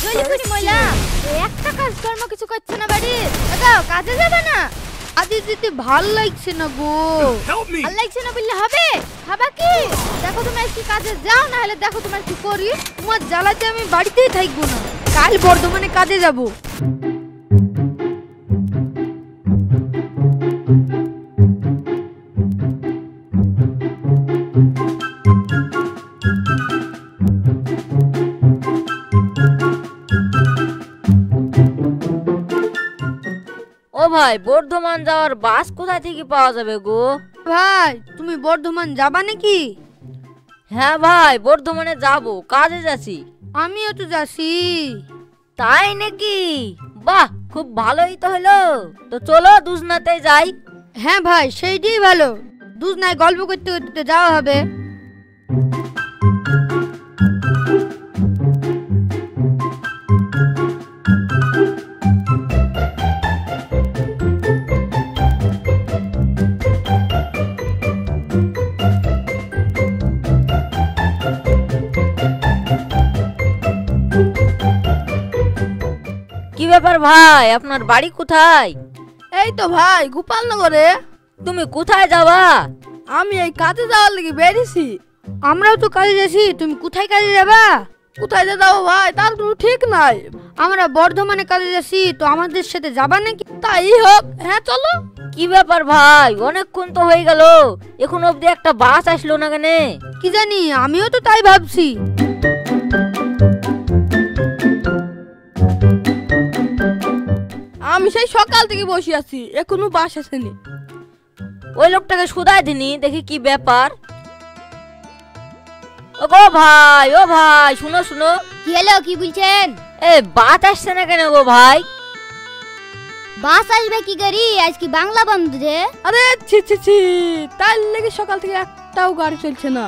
জলি করে ময়লা একটা কাজ কর্ম কিছু করছে না বাড়ি দাও কাজে যাবে না আদি দিতে ভাল লাগছে না গো ভাল লাগছে না বললে হবে খাবা কি দেখো তুমি কি কাজে যাও না হলে দেখো তোমার কি করি তোমার জ্বালাতে আমি বাড়িতেই থাকবো না কাল বর্ধমানে কাজে যাব ও ভাই বর্ধমান যাওয়ার বাস কোথায় থেকে পাওয়া যাবে গো? ভাই তুমি বর্ধমান যাবা নাকি? হ্যাঁ ভাই বর্ধমানে যাব, কাজে যাচ্ছি। আমিও তো যাচ্ছি। তাই নাকি? বাহ খুব ভালোই তো হলো, তো চলো দুজনাতে যাই। হ্যাঁ ভাই সেইটাই ভালো, দুজনায় গল্প করতে করতে যাওয়া হবে। কি ব্যাপার ভাই, আপনার বাড়ি কোথায়? এই তো ভাই গোপালনগরে। তুমি কোথায় যাবা? আমি এই কাজে যাওয়ার লাগি বেরিয়েছি। আমরাও তো কাজে যাচ্ছি, তুমি কোথায় কাজে যাবা? কোথায় যাবো ভাই তার কোনো ঠিক নাই। আমরা বর্ধমানে কাজে যাচ্ছি, তো আমাদের সাথে যাবা নাকি? তাই হোক, হ্যাঁ চলো। কি ব্যাপার ভাই, অনেকক্ষণ তো হয়ে গেল, এখন অবধি একটা বাস আসলো না কেন? কি জানি, আমিও তো তাই ভাবছি। আমি সেই সকাল থেকে বসে আছি, এখনো বাস আসেনি। ওই লোকটাকে শুধাই দিনি, দেখি কি ব্যাপার। ও গো ভাই, ও ভাই শুনো শুনো। কি হলো, কি বলছেন? এ বাস আসছে না কেন গো ভাই? বাস আসবে কি করি, আজ কি বাংলা বন্ধ যে? আরে ছি ছি ছি, তার লেগে সকাল থেকে একটাও গাড়ি চলছে না।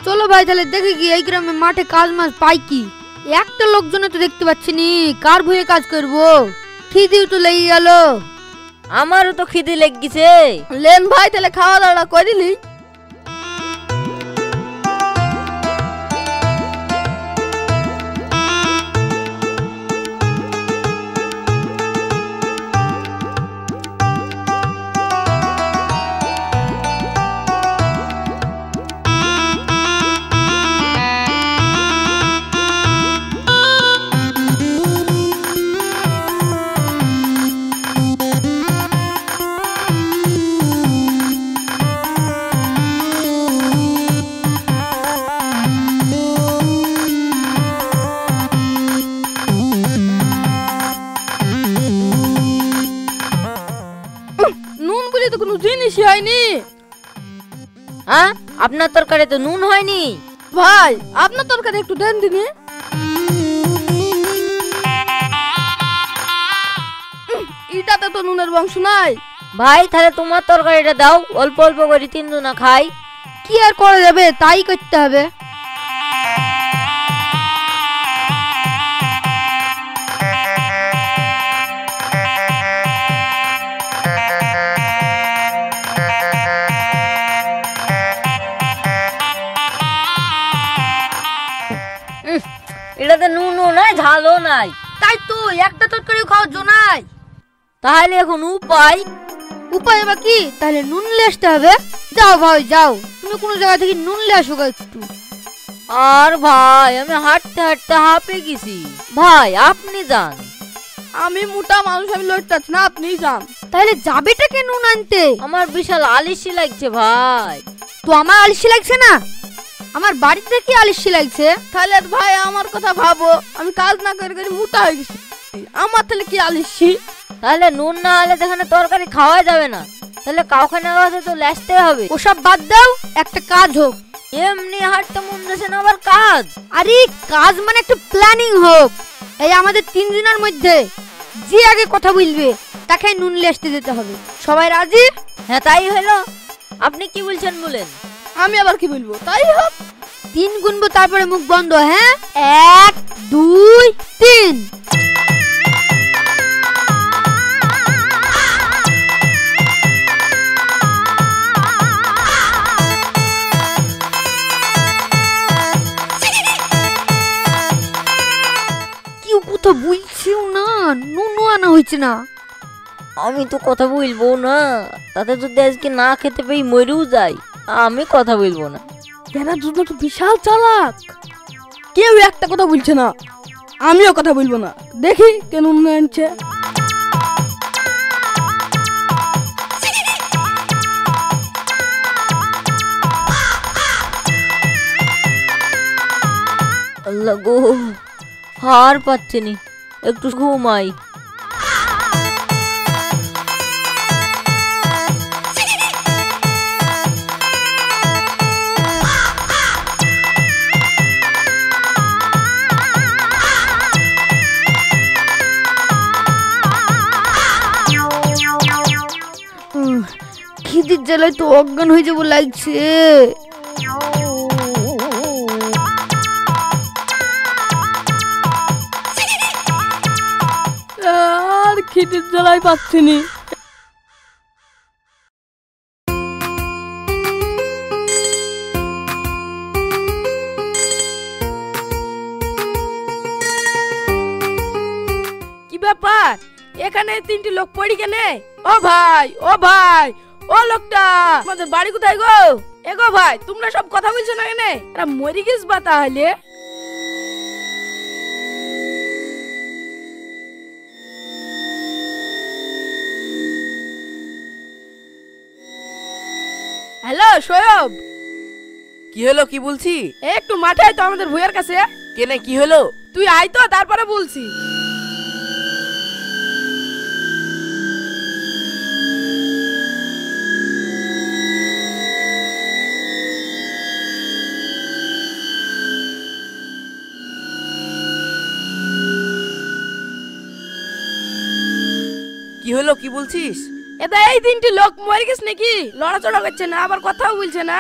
চলো ভাই তাহলে দেখি কি এই গ্রামে মাঠে কাজ মাছ পাই কি। একটা লোকজন তো দেখতে পাচ্ছি নি, কার ভয়ে কাজ করবো। খিদেও তো লেগে গেল। আমারও তো খিদে লেগেছে। লেন ভাই তাহলে খাওয়া দাওয়া করিলি। হয়নি। হ্যাঁ আপনার তরকারিতে নুন হয়নি? ভাই আপনার তরকারি একটু দেন দিনি। এটাতে তো নুনের বংশ নাই। ভাই তাহলে তোমার তরকারিটা দাও, অল্প অল্প করে তিনজনা খাই। কি আর করা যাবে, তাই করতে হবে। এটাতে নুনও নাই ঝালও নাই। তাই তো একটা তরকারি খাওয়ার জন্য নাই। তাহলে এখন উপায়? উপায় বা কি, তাহলে নুন নিয়ে আসতে হবে। যাও ভাই যাও, তুমি কোনো জায়গা থেকে নুন নিয়ে আসো একটু। আর ভাই আমি হাঁটতে হাঁটতে হাঁপে গেছি, ভাই আপনি যান। আমি মোটা মানুষ, আমি লড়তাছি না, আপনি যান। তাহলে যাবেটাকে নুন আনতে? আমার বিশাল আলিশি লাগছে ভাই। তো আমার আলিশি লাগছে না, আমার বাড়ি থেকে আলিশি লাগছে। তাহলে ভাই আমার কথা ভাবো, আমি কাজ না করে করে মোটা হয়ে গেছি, আমার তাহলে কি আলিশি? তাহলে নুন না হলে যেখানে তরকারি খাওয়া যাবে না, তাহলে কাউকে না কাউকে তো লেসতে হবে। ওসব বাদ দাও, একটা কাজ হোক। এমনি হাঁটতে মন যাচ্ছে না, আবার কাজ? আরে কাজ মানে একটা প্ল্যানিং হোক। এই আমাদের তিনজনের মধ্যে যে আগে কথা বলবে তাকে নুন লেসতে যেতে হবে। সবাই রাজি? হ্যাঁ তাই হলো। আপনি কি বলছেন বলেন। আমি আবার কি বলবো, তাই হোক। 3 গুনবো তারপরে মুখ বন্ধ। হ্যাঁ 1 2 3। হয়েছে না। আমি তো কথা বলবো না, তাতে যদি আজকে না খেতে পেয়ে মরেও যাই, আমি কথা বলবো না। এরা দুজন তো বিশাল চালাক, কেউ একটা কথা বলছে না, আমিও কথা বলবো না। দেখি কেন আনছে। আল্লাহ গো, হার পাচ্ছে নি, একটু ঘুমাই। খিদির জ্বালায় তো অজ্ঞান হয়ে যাবো লাগছে। আর খিদির জ্বালায় পাচ্ছি নি। কি ব্যাপার, এখানে তিনটি লোক পড়ি কেনে? ও ভাই, ও ভাই, ও লোকটা, আমাদের বাড়ি কোথায় গো? এগো ভাই, তোমরা সব কথা বলছো না কেনে? এরা মরি গেছ বা তাহলে? হ্যালো সৈয়ব। কি হলো, কি বলছি? একটু মাঠে আয় তো আমাদের ভুইয়ার কাছে। কেনে, কি হলো? তুই আয় তো, তারপরে বলছি। কি হলো, কি বলছিস? এটা এই তিনটি লোক মরে গেছে নাকি, লড়াচড়া করছে না, আবার কথাও বলছে না।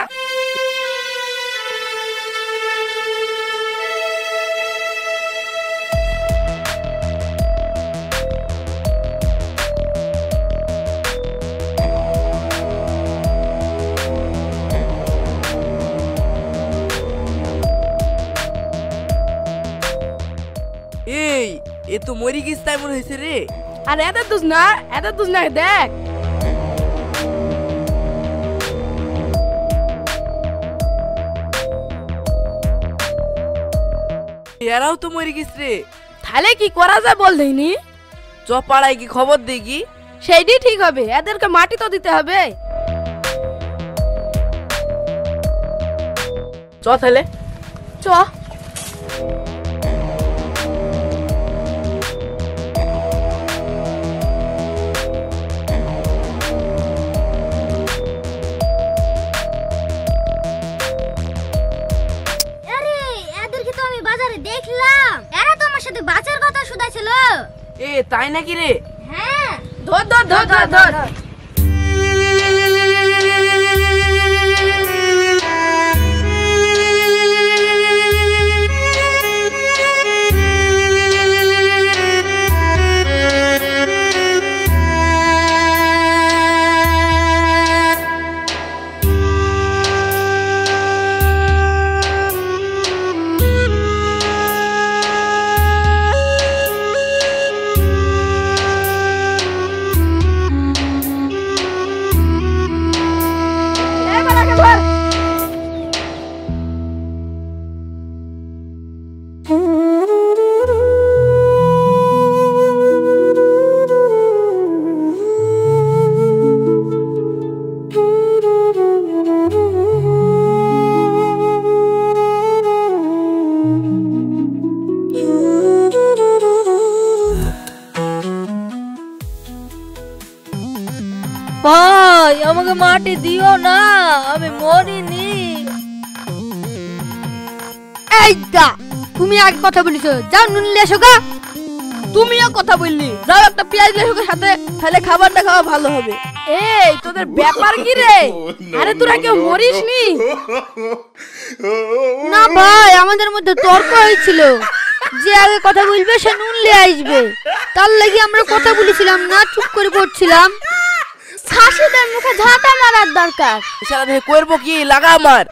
এই, এ তো মরি গেছে তাই মনে হয়েছে রে। আর এত দুজ না, এত দুজ না, দেখ। এরাও তো মরে গেছে রে। তাহলে কি করা যায় বল দেইনি? চ পাড়ায় কি খবর দেখি। সেইটাই ঠিক হবে, এদেরকে মাটি তো দিতে হবে। চ তাহলে, চ। দেখলাম এরা তো আমার সাথে বাঁচার কথা শুধাইছিল। এ তাই নাকি রে? হ্যাঁ, ধর ধর ধর ধর ধর। ভাই আমাকে মাটি দিও না, আমি মরিনি। এই দা, তুমি আগে কথা বলিছো, যাও নুন নিয়ে এসো গা। তুমিও কথা বললি, যাও একটা পেঁয়াজ নিয়ে এসো সাথে, তাহলে খাবারটা খাওয়া ভালো হবে। এই তোদের ব্যাপার কি রে? আরে তোরা কেউ মরিস নি? না ভাই, আমাদের মধ্যে তর্ক হয়েছিল, যে আগে কথা বলবে সে নুন নিয়ে আসবে, তার লাগি আমরা কথা বলেছিলাম না, চুপ করে পড়ছিলাম। শাশুদের মুখে ঝাঁটা মারার দরকার। ইশারা দেখে করবো কি, লাগা আমার।